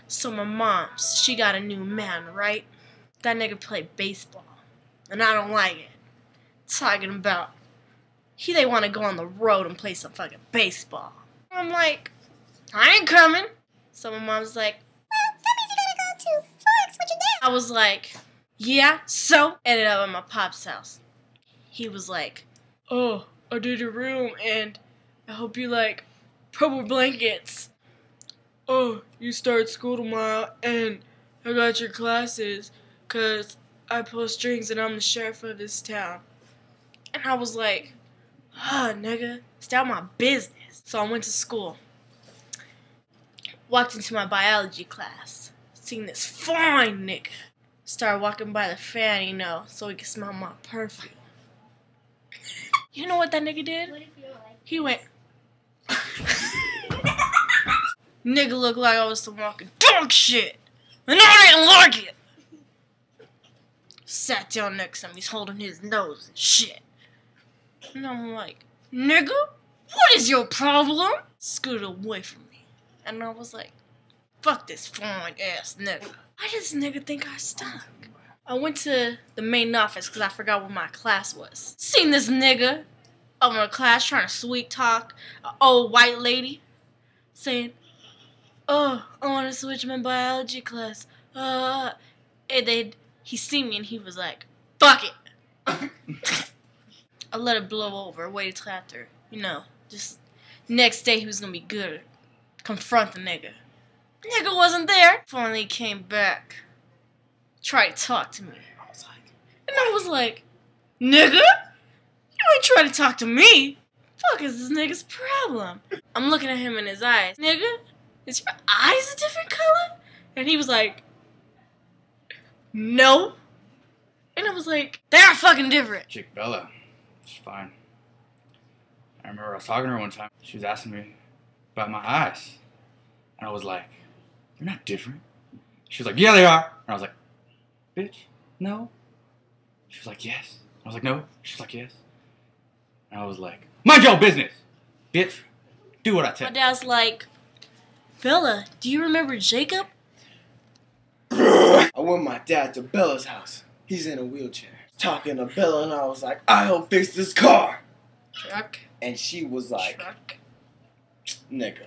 So my mom, she got a new man, right? That nigga played baseball, and I don't like it. Talking about they want to go on the road and play some fucking baseball. I'm like, I ain't coming. So my mom's like, well, that means you gotta go to Fox with your dad. I was like, yeah, so? Ended up at my pop's house. He was like, oh, I did your room, and I hope you like purple blankets. Oh, you start school tomorrow, and I got your classes, 'cause I pull strings and I'm the sheriff of this town. And I was like, nigga, it's out my business. So I went to school. Walked into my biology class. Seen this fine nigga. Started walking by the fan, you know, so he could smell my perfume. You know what that nigga did? What did he feel like? He went. Nigga looked like I was some walking dog shit. And I didn't like it. Sat down next to him, he's holding his nose and shit. And I'm like, nigga, what is your problem? Scooted away from me. And I was like, fuck this fine ass nigga. Why does this nigga think I stunk? I went to the main office because I forgot what my class was. Seen this nigga up in the class trying to sweet talk an old white lady. Saying, oh, I want to switch my biology class. And then he seen me and he was like, fuck it. I let it blow over, waited till after, you know, just next day he was gonna be good. Confront the nigga. Nigga wasn't there. Finally came back. Tried to talk to me. I was like, nigga? You ain't trying to talk to me. Fuck is this nigga's problem? I'm looking at him in his eyes. Nigga, is your eyes a different color? And he was like, no. And I was like, they're fucking different. Chick Bella, she's fine. I remember I was talking to her one time. She was asking me about my eyes. And I was like, they're not different. She was like, yeah, they are. And I was like, bitch, no. She was like, yes. I was like, no. She was like, yes. And I was like, mind your business, bitch. Do what I tell you. My dad's like, Bella, do you remember Jacob? I went with my dad to Bella's house. He's in a wheelchair. Talking to Bella, and I was like, I'll fix this car. Truck. And she was like, Truck. nigga.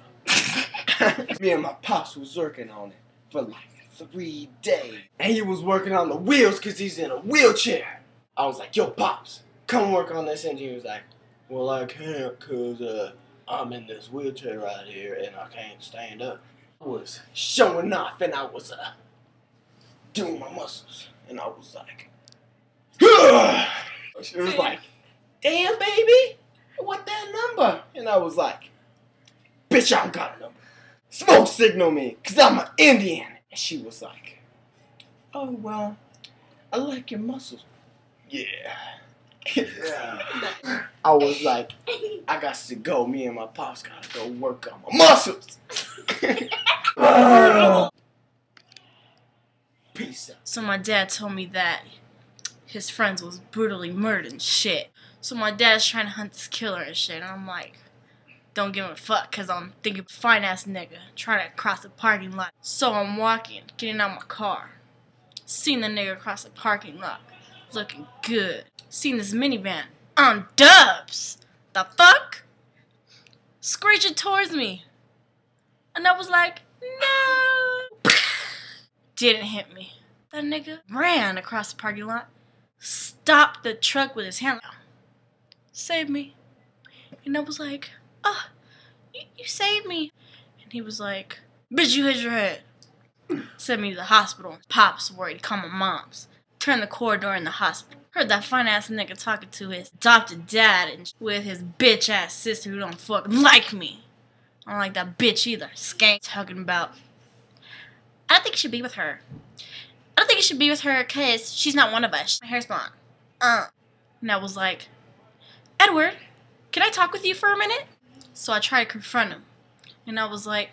Me and my pops was working on it for like 3 days. And he was working on the wheels because he's in a wheelchair. I was like, yo, Pops, come work on this. And he was like, well, I can't because I'm in this wheelchair right here and I can't stand up. I was showing off and I was doing my muscles. And I was like, she was like, damn, baby, what that number? And I was like, bitch, I don't got a number. Smoke signal me, because I'm an Indian. And she was like, oh, well, I like your muscles. Yeah. I was like, I got to go. Me and my pops got to go work on my muscles. Peace out. So my dad told me that his friends was brutally murdered and shit. So my dad's trying to hunt this killer and shit. And I'm like, don't give a fuck, because I'm thinking fine ass nigga trying to cross the parking lot. So I'm walking, getting out my car. Seen the nigga across the parking lot, looking good. Seen this minivan on dubs. The fuck? Screeching towards me. And I was like, no. Didn't hit me. That nigga ran across the parking lot, stopped the truck with his hand. Saved me. And I was like, oh, you saved me. And he was like, bitch, you hit your head. Sent me to the hospital. Pops worried, called my mom's. Turned the corridor in the hospital. Heard that fine ass nigga talking to his adopted dad and with his bitch ass sister who don't fucking like me. I don't like that bitch either. Skank talking about, I don't think you should be with her. I don't think you should be with her because she's not one of us. My hair's blonde. And I was like, Edward, can I talk with you for a minute? So I tried to confront him. And I was like,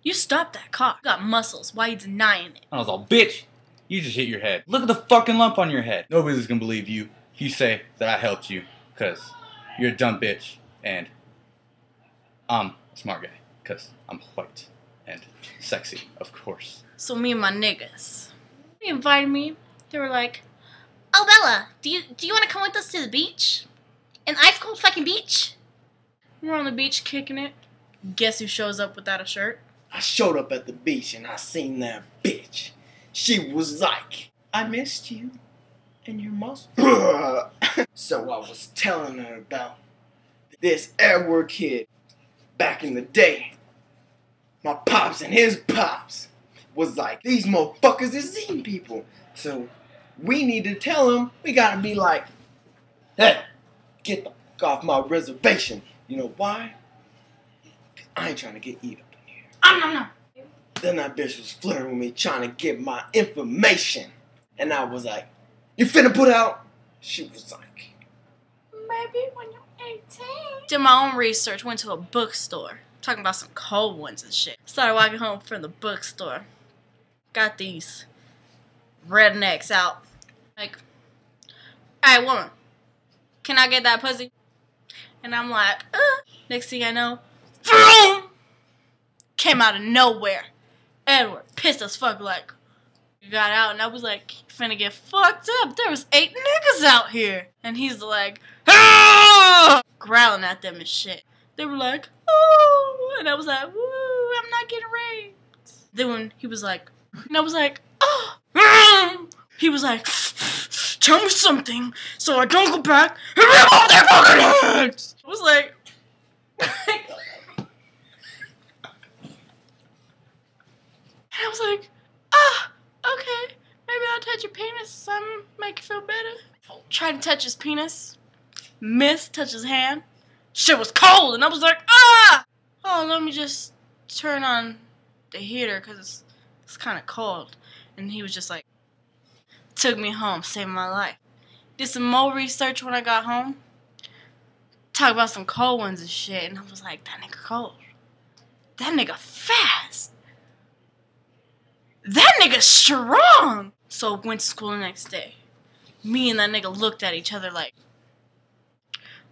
you stopped that car. You got muscles. Why are you denying it? I was all, bitch, you just hit your head. Look at the fucking lump on your head. Nobody's gonna believe you if you say that I helped you, because you're a dumb bitch, and I'm a smart guy, because I'm white. And sexy, of course. So me and my niggas, they invited me. They were like, "Oh Bella, do you want to come with us to the beach? An ice cold fucking beach?" We're on the beach kicking it. Guess who shows up without a shirt? I showed up at the beach and I seen that bitch. She was like, "I missed you and your muscle." So I was telling her about this Edward kid back in the day. My pops and his pops was like, "These motherfuckers is eating people." So we need to tell him, we gotta be like, "Hey, get the fuck off my reservation." You know why? I ain't trying to get eaten up in here. No. Then that bitch was flirting with me, trying to get my information. And I was like, "You finna put out?" She was like, "Maybe when you're 18. Did my own research, went to a bookstore. Talking about some cold ones and shit. Started walking home from the bookstore. Got these rednecks out. Like, "Hey, woman, can I get that pussy?" And I'm like, Next thing I know, came out of nowhere. Edward, pissed as fuck, like, got out, and I was like, "Finna get fucked up. There was 8 niggas out here." And he's like, "Ah!" growling at them and shit. They were like, "Oh," and I was like, "Woo, I'm not getting raped." Then when he was like, and I was like, "Oh," he was like, "Tell me something so I don't go back and rip off their fucking heads." I was like, and I was like, okay, maybe I'll touch your penis, something make you feel better. Tried to touch his penis, missed, touch his hand. Shit was cold, and I was like, oh, let me just turn on the heater, because it's kind of cold. And he was just like, took me home, saved my life. Did some more research when I got home. Talk about some cold ones and shit, and I was like, that nigga cold. That nigga fast. That nigga strong. So went to school the next day. Me and that nigga looked at each other like,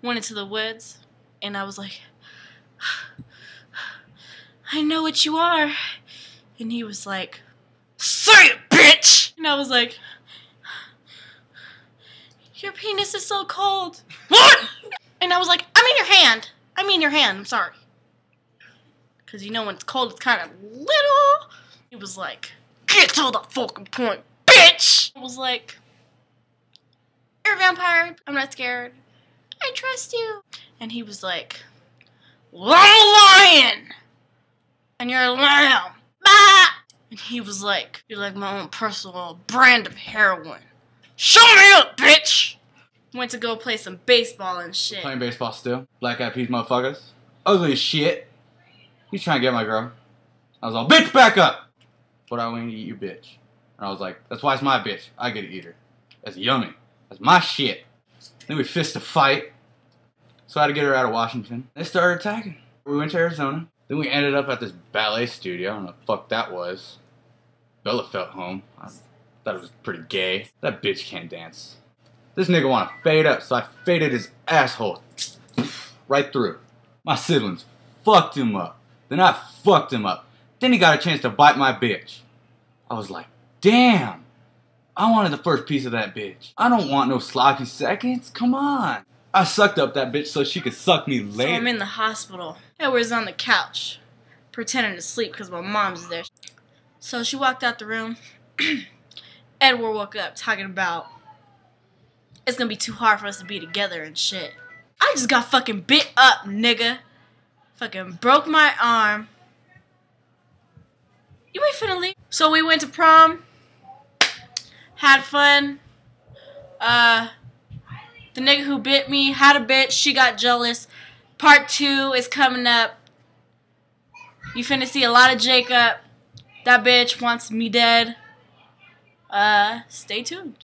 went into the woods, and I was like, "I know what you are." And he was like, "Say it, bitch!" And I was like, "Your penis is so cold." What? And I was like, "I mean your hand. I mean your hand, I'm sorry." Because you know when it's cold, it's kind of little. He was like, "Get to the fucking point, bitch!" I was like, "You're a vampire. I'm not scared. I trust you." And he was like, "Well, I'm a lion, and you're a lamb." Bah! And he was like, "You're like my own personal brand of heroin. Show me up, bitch!" Went to go play some baseball and shit. Playing baseball still. Black Eyed Peas motherfuckers. Ugly as shit. He's trying to get my girl. I was all, "Bitch, back up!" "But I want to eat you, bitch." And I was like, "That's why it's my bitch. I get to eat her. That's yummy. That's my shit." Then we fist a fight. So I had to get her out of Washington. They started attacking. We went to Arizona. Then we ended up at this ballet studio. I don't know what the fuck that was. Bella felt home. I thought it was pretty gay. That bitch can't dance. This nigga wanna fade up, so I faded his asshole right through. My siblings fucked him up. Then I fucked him up. Then he got a chance to bite my bitch. I was like, damn. I wanted the first piece of that bitch. I don't want no sloppy seconds. Come on. I sucked up that bitch so she could suck me later. So I'm in the hospital. Edward's on the couch, pretending to sleep because my mom's there. So she walked out the room. Edward woke up talking about, it's gonna be too hard for us to be together and shit. I just got fucking bit up, nigga. Fucking broke my arm. You ain't finna leave. So we went to prom. Had fun. The nigga who bit me had a bitch. She got jealous. Part 2 is coming up. You finna see a lot of Jacob. That bitch wants me dead. Stay tuned.